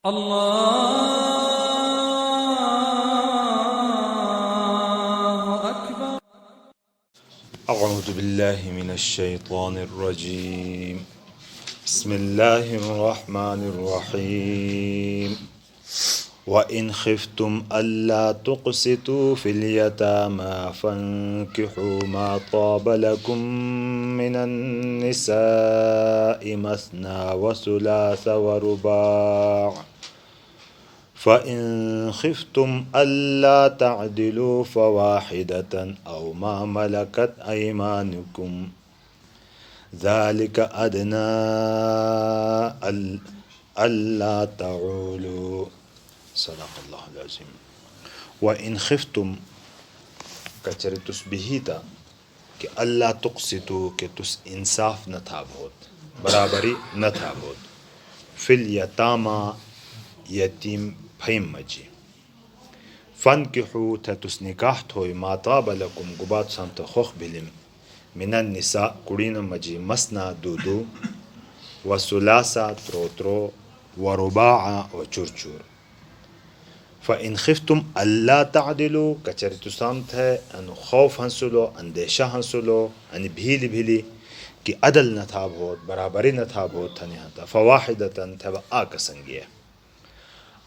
الله أكبر. أعوذ بالله من الشيطان الرجيم. بسم الله الرحمن الرحيم. وإن خفتم ألا تقسطوا في اليتامى فانكحوا ما طاب لكم من النساء مثنى وثلاث ورباع فإن خفتم ألا تعدلوا فواحدة أو ما ملكت أيمانكم ذلك أدنى ألا تعولوا صدق الله العظيم. وإن خفتم کچر تس بہیتا کہ اللہ تقسطو کہ تس انصاف نہ تھا بہت برابری نہ تھا بہت فی الیتاما یتیم پھیم مجی فانکحو تھا تس نکاح تھوئی ما طاب لکم گبات سامت خوخ بلم من النساء کڑین مجی مسنا دودو وثلاثا ترو ورباعا وچور فإن خفتم اللہ تعدلو کچر تسامت ہے ان خوف ہنسلو اندیشہ ہنسلو ان بھیلی کہ عدل نہ تھا بہت برابری نہ تھا بہت تھنی ہنتا فواحدتاً تھا آکا سنگی ہے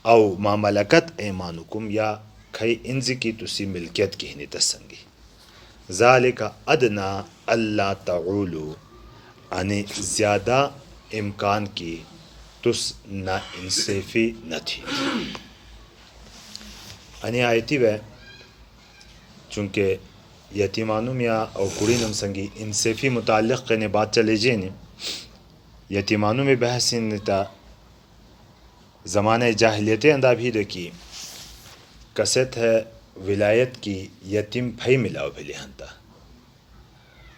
او ما ملکت ایمانکم یا کھئی انزی کی تسی ملکیت کی ہنی تسنگی ذالک ادنا اللہ تعولو یعنی زیادہ امکان کی تس نا انصافی نہ تھی یعنی آیتی وے چونکہ یتیمانم یا او کڑینم سنگی انصافی متعلق کنے بات چلے جینی یتیمانوں میں بحثین نتا زمانہ جاہلیت اندہ بھی دکی کست ہے ولایت کی یتیم پھئی ملاو بھلی ہنتا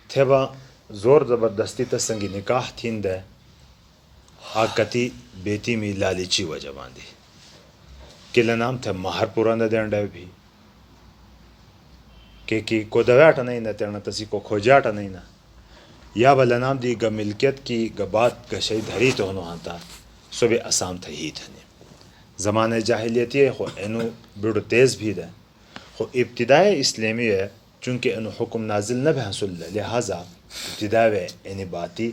تھے با زور زبردستی تسنگی نکاح تھین دے آکتی بیٹی میں لالیچی وجہ باندھی کلا نام تھا مہر پورا دین ڈے بھی کہ کو دویاٹا نہیں نہ تیرنا تسی کو کھوجاٹا نہیں نہ یا بلا نام دی گا ملکیت کی گا بات گا شہید دھری تو ہنو ہانتا سو بے اسام تھا ہی تھنے زمانہ جاہلیتی ہے خو اینو بڑو تیز بھی دے خو ابتدائی اسلامی ہے چونکہ اینو حکم نازل نہ بھی حصول لہذا ابتدائی اینی باتی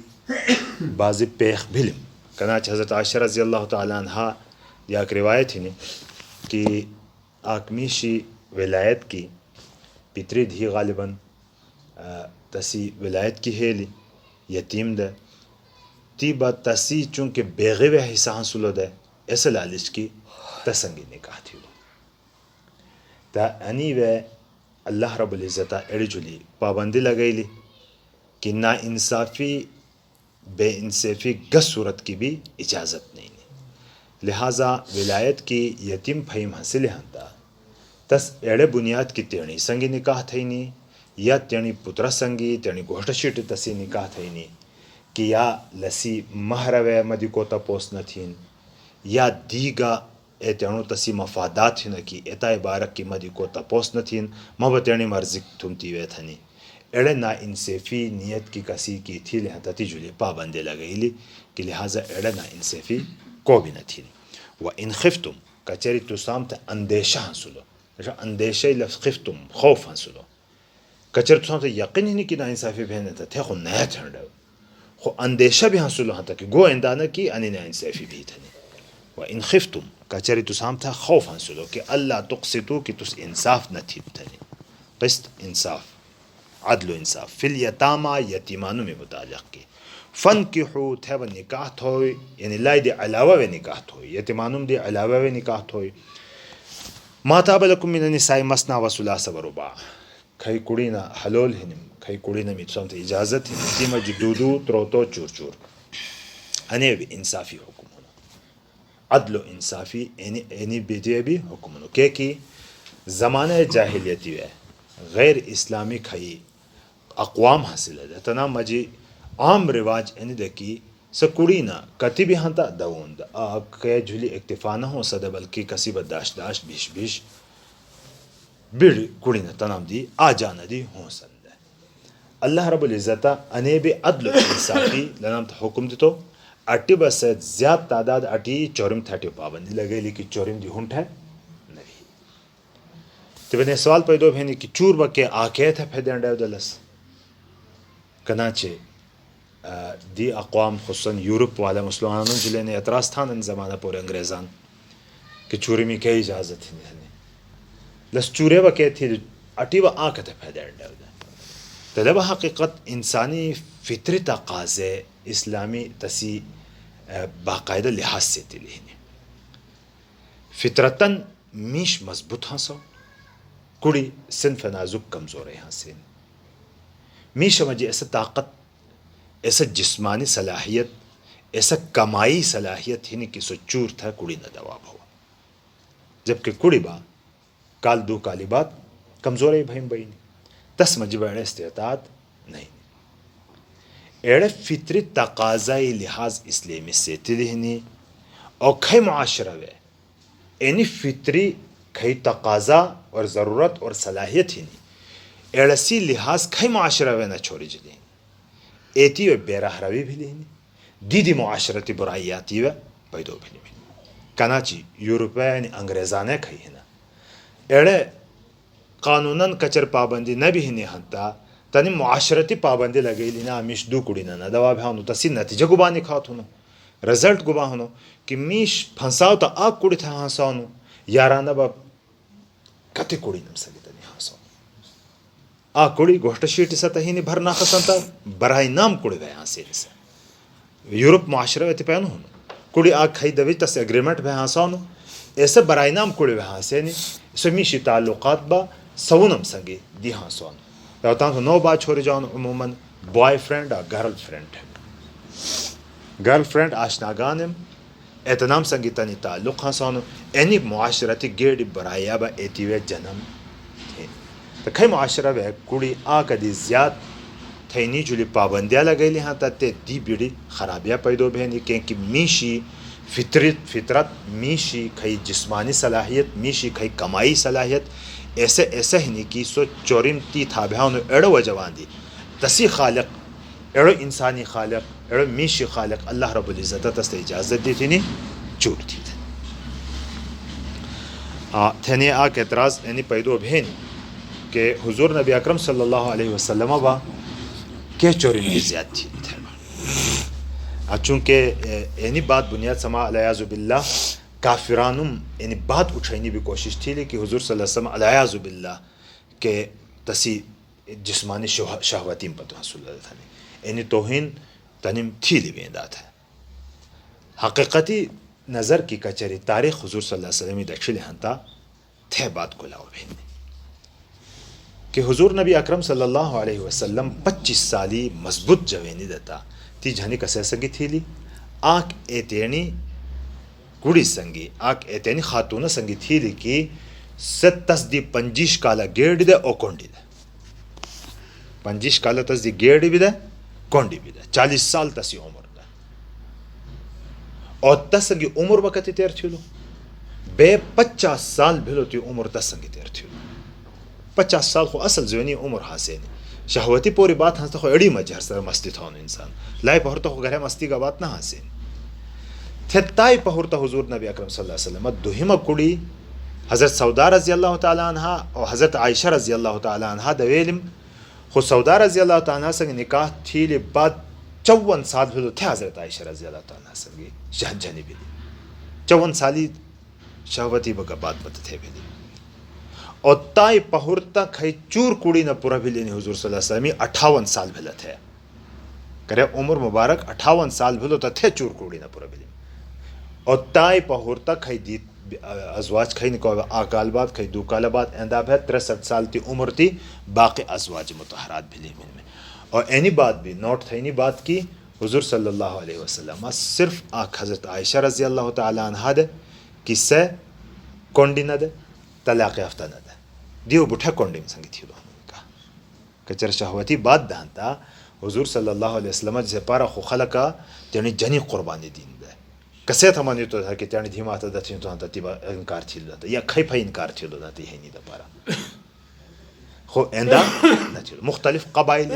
بازی پیخ بھلم کناچ حضرت عائشہ رضی اللہ تعالیٰ عنہ یا ایک روایت ہی نہیں کہ آکمیشی ولایت کی پتری دھی غالباً تسی ولایت کی ہیلی یتیم دے تی با تسی چونکہ بیغی وے حصہ حاصلو دے ایسا لالچ کی تسنگی نکاح تھی تا انی وے اللہ رب العزتہ اڑی جلی پابندی لگئی لی کہ نا انصافی بے انصافی گس صورت کی بھی اجازت نہیں لہٰذا ولایت کی یتیم پھیم حاصل ہنتا تس ایڑے بنیاد کی تیڑی سنگی نکاح تھینی یا تیڑی پترا سنگی تیڑی گوشت شیٹ تسی نکاح تھینی کہ یا لسی مہروے مدی کو تپوس نہ تھین یا دیگا اے تیڑو تسی مفادات ہی نہ کی ایتا عبارت کی مدی کو تپوس نہ تھین مب تیڑی مرزق تھنتی وے تھنی ایڑے نا انصافی نیت کی کسی کی تھی لہذا تی جلی پابندے لگئی لی کہ لہٰذا ایڑے نا انصافی کو بھی نہ تھی وَإِنْ خِفْتُمْ کچری تو سامت اندیشہ ہنسلو اندیشہ لفظ خفتم خوف ہنسلو کچری تو سامت یقین ہی نہیں کہ نا انصافی بہنے تھے خو نیا تھنڈا خو اندیشہ بھی ہنسلو ہنتا کہ گو اندانہ کی انی نا انصافی بھی تھنی وَإِنْ خِفْتُمْ کچری تو سامت خوف ہنسلو کہ اللہ تقسطو کہ تس انصاف نہ تھی تھنی قسط انصاف عدل و انصاف فی الیتاما یتیمانوں میں متعلق کی فانکحو تھے و نکاح تھوئی یعنی لائی دی علاوہ و نکاح تھوئی یتیمانم دی علاوہ و نکاح تھوئی ما طاب لکم من النساء مثنى وثلاث ورباع کھئی کڑینا حلول ہنم کھئی کڑینا میتسون تے اجازت ہنم تیما جدودو تروتو چور انے بھی انصافی حکم ہونا عدل و انصافی اینی بیدیے بھی حکم ہونا کہ زمانہ جاہلیتی ہے غیر اسلامی کھئی اقوام حاصل ہے تنام مجی عام رواج اینی دیکھی سکڑینا کتی بھی ہنتا دوند کہ جھلی اکتفا نہ ہو سدے بلکہ کسی بداشت بیش بڑ کڑینا تنام دی آ جانا دی ہوں سند اللہ رب العزتہ انے بے عدل و انصافی لنام حکم دیتو اٹی بس زیادہ تعداد اٹی چورم تھٹی پابندی لگے لی کہ چورم دی ہنٹ ہے نہیں تو بنے سوال پیدا بھینی کہ چور بکے آکے تھے پھیدین ڈیو دلس کناچے دی اقوام خصوصاً یورپ والا مسلمانوں جلے نے اعتراض تھا ان زمانہ پورے انگریزان کہ چوری میں کیا اجازت ہی نہیں لس چورے بکے تھی اٹی و آکے تھے پھیدین ڈیو دل طلب حقیقت انسانی فطری تقاضے اسلامی تسی باقاعدہ لحاظ سے تلینے فطرتاً میش مضبوط ہاں سو کڑی صنف نازک کمزور ہے ہاں سے میش مجھے ایسا طاقت ایسا جسمانی صلاحیت ایسا کمائی صلاحیت ہی نہیں کہ سو چور تھا کڑی نہ دواب ہوا جبکہ کڑی با کال دو کالی بات کمزور ہے بھائیم بھائی تس مجھے بڑے استعداد نہیں ایڑے فطری تقاضائی لحاظ اسلامی سے تلہنی اور کھئی معاشرہ وے اینی فطری کھئی تقاضا اور ضرورت اور صلاحیت ہی نہیں ایڑے سی لحاظ کھئی معاشرہ وے نہ چھوڑی جلیں ایتی و بیراہ روی بھی لہنی دیدی معاشرتی برائیاتی و پیدو بھی لہنی کناچی یورپی یعنی انگریزانے کھئی ہے نا ایڑے قانوناً کچر پابندی نہ بھی نہیں ہنتا تنی معاشرتی پابندی لگے لینا میش دو کڑی نہ دوا بھی ہونو تسی نتیجہ گبا نکھات ہونو رزلٹ گبا ہونو کہ میش پھنساو تا آگ کڑی تھا ہنساونو یارانہ با کتی کڑی نم سگی تنی ہنساونو آگ کڑی گوشت شیٹی سا تہینی بھرنا خسنتا برائی نام کڑی بھائی ہنسی نسا یورپ معاشرہ ویتی پہنو ہونو کڑی آگ کھائی دوی تس اگریمنٹ بھائی ہنساونو ایسا برائی نام کڑی بھائی ہنسی نی اسو میشی تعلقات با سونم سنگی دی ہنساونو تو نو بات چھوڑی جاؤں عموماً بوائے فرینڈ اور گرل فرینڈ گرل فرینڈ آشناگانم اعتنام سنگیتانی تعلق ہنسانو اینی معاشرتی گیڑی برائیا با ایتیوے جنم تھین تو کئی معاشرہ وے کڑی آکا دی زیاد تھینی جولی پابندیاں لگئی لی ہاں تا تے دی بیڑی خرابیاں پیدو بہنی کیونکہ میشی فطرت میشی کھئی جسمانی صلاحیت میشی کھئی کمائی صلاحیت ایسے ایسے ہی نہیں کی سو چورم تی تھابیاں ایڑو و جوان دی تسی خالق ایڑو انسانی خالق ایڑو میشی خالق اللہ رب العزت تست اجازت دی تھی نہیں چور تھی تھینی آک اعتراض یعنی پیدو بھین کہ حضور نبی اکرم صلی اللہ علیہ وسلم با کہ چورم کی زیاد تھی چونکہ یعنی بات بنیاد سما علیہ باللہ کافرانم یعنی بات اٹھائنی بھی کوشش تھی لیکن حضور صلی اللہ علیہ وسلم علیہ باللہ کہ تسی جسمانی شہواتیم پتو حصول اللہ تھا یعنی توہین تنم تھی لی بیندات ہے حقیقتی نظر کی کچری تاریخ حضور صلی اللہ علیہ وسلم دکشل ہنتا تھے بات کو لاؤ بہنی کہ حضور نبی اکرم صلی اللہ علیہ وسلم 25 سالی مضبوط جوینی دیتا تی جھانی کسے سنگی تھی لی آنکھ ایتینی کڑی سنگی آنکھ ایتینی خاتون سنگی تھی لی کی 7 دی 25 کالا گیڑی دے او کونڈی دے 25 کالا تس دی گیڑی بھی دے کونڈی بھی دے 40 سال تسی عمر دے اور تس سنگی عمر وقتی تیر تھیلو بے 50 سال بھلو تی عمر تس سنگی تیر تھیلو 50 سال خو اصل زونی عمر حاسینی شہوتی پوری بات ہنستا خو اڑی مجھر سر مستی تھانو انسان لائی پہورتا خو گھرے مستی کا بات نہ حاسین تھتائی پہورتا حضور نبی اکرم صلی اللہ علیہ وسلم دوہیمہ کڑی حضرت سودا رضی اللہ تعالیٰ عنہ اور حضرت عائشہ رضی اللہ تعالیٰ عنہ دویلم خود سودا رضی اللہ تعالیٰ عنہ سنگ نکاح تھی لی بعد 54 سال بھلو تھے حضرت عائشہ رضی اللہ تعالیٰ عنہ سنگی شہد جنی بھی لی 54 سالی شہوتی بگا بات بات تھے بھی لی اور تائی پہورتا کھائی چور کڑی نہ پورا بھی لینی حضور صلی اللہ علیہ وسلم 58 سال بھلا تھے کرے عمر مبارک 58 سال بھلو تا تھے چور کڑی نہ پورا بھی لینی اور تائی پہورتا کھائی دیت ازواج کھائی نکو آکال بات کھائی دوکال بات انداب ہے 63 سال تی عمر تی باقی ازواج متحرات بھی لی میں اور اینی بات بھی نوٹ تھا اینی بات کی حضور صلی اللہ علیہ وسلم صرف آنکھ حضرت عائشہ رضی اللہ تعالیٰ عنہ دے کس سے کونڈی نہ دے طلاق یافتہ نہ دے دیو بٹھا کونڈی میں سنگی تھی کا کچر شہوتی بات دانتا حضور صلی اللہ علیہ وسلم جسے پارا خو خلقا تیانی جنی قربانی دین دے کسے تھا مانی تو تھا کہ تیانی دھیما آتا دا تھی تو ہاں تیبا انکار تھی لو دا یا کھائی پھائی انکار تھی لو دا تی ہے نہیں دا پارا خو اندہ نہ تھی لو مختلف قبائل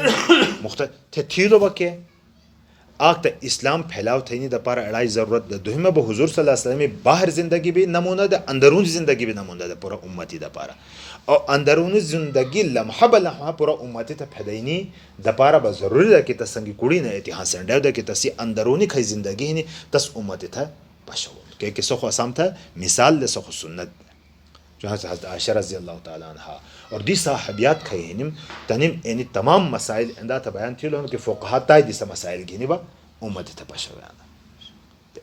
مختلف تھی لو بکے آگ تا اسلام پھیلاو تھینی دا پارا اڑائی ضرورت دا دوہمہ با حضور صلی اللہ علیہ وسلم باہر زندگی بھی نمونہ دا اندرون زندگی بھی نمونہ دا پورا امتی دا پارا اور اندرون زندگی لمحہ بلمحہ پورا امتی تا پھیدینی دا پارا با ضروری دا کی تسنگی کوڑی نا اتحاس انڈیو دا کی تسی اندرونی کھائی زندگی ہنی تس امتی تا پشول کہ سخو اسام تھا مثال دے سخو سنت جو حضرت عائشہ رضی اللہ تعالیٰ عنہ اور دی صاحبیات کھائی ہنم تنم اینی تمام مسائل اندہ تا بیان تھی لہم کہ فقہات تائی دیسا مسائل گھینی با امتی تا پشویانا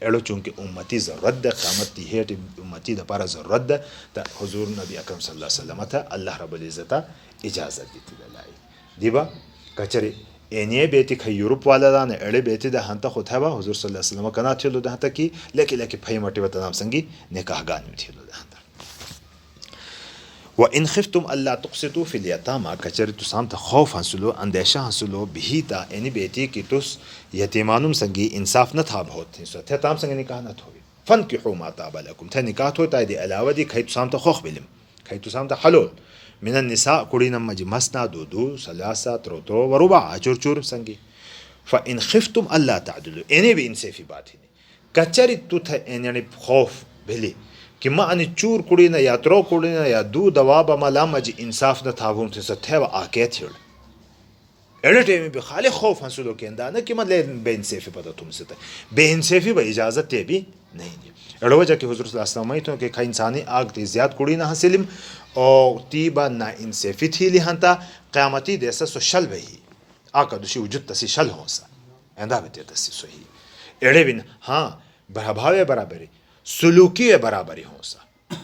ایڑو چونکہ امتی ضرورت دے قیامت تی ہیٹ امتی دا پارا ضرورت دے تا حضور نبی اکرم صلی اللہ علیہ وسلم تا اللہ رب العزتا اجازت دیتی دلائی دیبا کچری اینیے بیتی کھا یورپ والا دانے ایڑے بیتی دا ہنتا خود ہے با حضور صلی اللہ علیہ وسلم کنا تھیلو دا ہنتا کی لیکن پھائی مٹی و تنام سنگی نکاح گانی تھیلو دا ہنتا وَإِنْ خِفْتُمْ أَلَّا تُقْسِطُوا فِي الْيَتَامَى کچری تو سامتا خوف حاصلو اندیشہ حاصلو بھی تا اینی بیتی کی تس یتیمانم سنگی انصاف نہ تھا بہت تھی سو تھے تام سنگی نکاح نہ تھوئی فَانْكِحُوا مَا طَابَ لَكُمْ تھے نکاح تھوئی تا دی علاوہ دی کھائی تو سامتا خوف بلم کھائی تو سامتا حلول من النساء کڑی نمجی مسنا دو سلاسا ترو وربع چور چور سنگی فَإِنْ خِفْتُمْ أَلَّا تَعْدِلُوا اینی بھی انصافی بات ہی نہیں کچری تو تھے یعنی خوف بلی کہ ما ان چور کڑی نہ یا ترو کڑی نہ یا دو دواب ملا مجی انصاف نہ تھا ہوں سے تھے وا آکے تھڑ ایڑے ٹیم بھی خالی خوف حاصلو کے اندہ نہ کہ ما لے بے انصافی پتہ تم سے بے انصافی با اجازت تے بھی نہیں دی ایڑو وجہ کہ حضور صلی اللہ علیہ وسلم تو کہ کھا انسانی آگ تی زیاد کڑی نہ حاصلم او تی با نا انصافی تھی لہنتا قیامتی دیسا سو شل بہی آقا دوشی وجود تسی شل ہوں سا اندہ بیتے تسی سو ہی ایڑے بھی ہاں براباوے برابری سلوکی برابری ہوں سا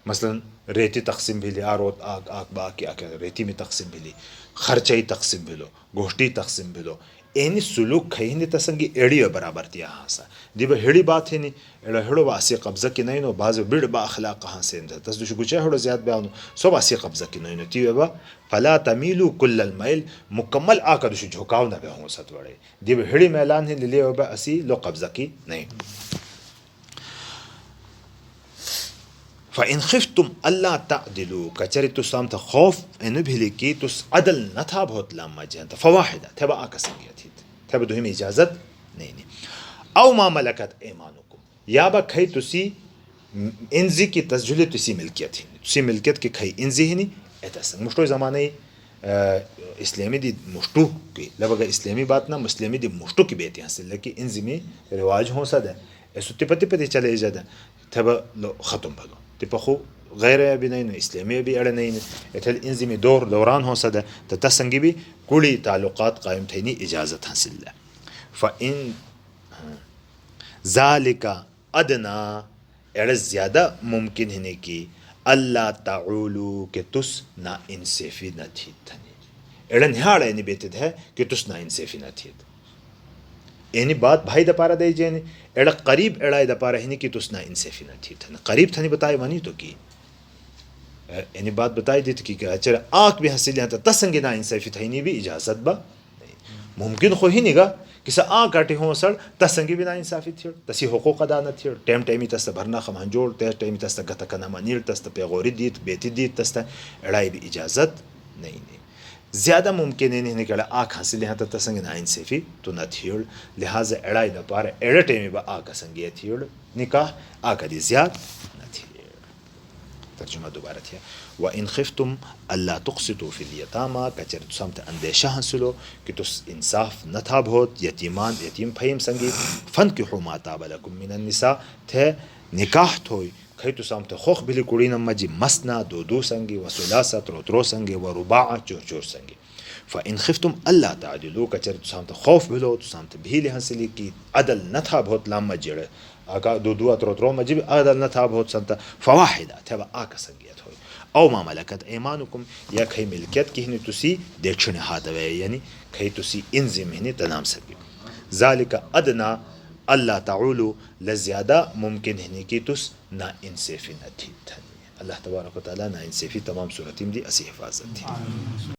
مثلا ریتی تقسیم بھی لی آروت آگ باقی آکے ریتی میں تقسیم بھی لی خرچائی تقسیم بھی لو گوشتی تقسیم بھی لو اینی سلوک کھئی نہیں تسنگی ایڑی برابر تیا ہاں سا دیبا ہیڑی بات ہی نہیں ایڑا ہیڑو باسی قبضہ کی نہیں نو بعض بیڑ با اخلاق کہاں سے اندھا تس دوشو گچے ہیڑو زیاد بیانو سو باسی قبضہ کی نہیں نو تیوے با فلا تمیلو کل المیل مکمل آکا دوشو جھکاو نہ بے ہوں ست وڑے دیبا ہیڑی میلان ہی للے با اسی لو قبضہ کی نہیں فَإِنْ خِفْتُمْ أَلَّا تَعْدِلُوا کچری تو سامتا خوف اینو بھیلی کی تو عدل نہ تھا بہت لامہ جانتا فواحدہ تھے با آکا سنگیا تھی تھے با دوہی میں اجازت نہیں او ما ملکت ایمانکم یا با کھئی تسی انزی کی تسجلی تسی ملکیت ہی تسی ملکیت کی کھئی انزی ہی نہیں ایتا سنگ مشتو زمانے اسلامی دی مشتو کی لبگا اسلامی بات نا مسلمی دی مشتو کی بیتی حاصل لیکن انزی میں رواج ہوں سا دے ایسو تپتی پتی چلے اجازت تھے با ختم بھلو تپخو غیر بھی نہیں اسلامی بھی اڑے نہیں اتھل انزی میں دوران ہو سدا تو تسنگی بھی کڑی تعلقات قائم تھینی اجازت حاصل ہے فَإِن ذَلِكَ أَدْنَا اڑے زیادہ ممکن ہے کہ اللہ تعولو کہ تس نا انصافی نہ تھی تھنی اڑے نہاڑا اینی بیتد ہے کہ تس نا انصافی نہ تھی اینی بات بھائی دا پارا دے جینے ایڑا قریب ایڑا دا پارا ہی نہیں کہ تس نا انصافی نہ تھی تھن قریب تھنی بتائی وانی تو کی اینی بات بتائی دیتی کہ اچھا آنکھ بھی حاصل ہے تسنگی نا انصافی تھینی بھی اجازت با ممکن خو ہی نہیں گا کسا آنکھ کاٹی ہوں سڑ تسنگی بھی نا انصافی تھی تسی حقوق ادا نہ تھی ٹیم ٹیمی تستا بھرنا خمان جوڑ ٹیمی تستا گتا کنا منیل تستا پیغوری دیت بیتی دیت تستا ایڑائی بھی اجازت نہیں زیادہ ممکن ہے نہیں کہ آنکھ حاصل ہے تسنگی نا انصافی تو نہ تھی لہٰذا ایڑائی دا پارا ایڑا ٹیمی با آنکھ سنگی تھی نکاح آنکھ دی زیاد نہ تھی ترجمہ دوبارہ تھیا وَإِنْ خِفْتُمْ أَلَّا تُقْسِطُوا فِي الْيَتَامَى کچر تو سامتا اندیشہ حاصلو کہ تو انصاف نہ تھا بہت یتیم پھیم سنگی فَانْكِحُوا مَا طَابَ لَكُم مِّنَ النِّسَاءِ تھے نکاح تھوئی کھئی تو سامتا خوخ بلی کڑی نمجی مسنا دو سنگی وسلاسا ترو سنگی ورباع چور سنگی فَإِنْ خِفْتُمْ أَلَّا تَعْدِلُوا کچر تو سامتا خوف بلو تو سامتا بھیلی حاصلی کی عدل نہ تھا بہت لام مجیڑ آقا دو ترو مجیب عدل نہ تھا بہت سامتا فواحدہ تھے با آقا سنگیت ہوئی او ما ملکت ایمانکم یا کھئی ملکیت کی ہنی تسی دیکھنے ہاتھوے یعنی کھئی تسی انزم ہنی تنام سنگی ذالک ادنا اللہ تعولو لزیادہ ممکن ہنی کی تس نا انصافی نہ تھی اللہ تبارک و تعالی نا انصافی تمام صورتیم دی اسی حفاظت تھی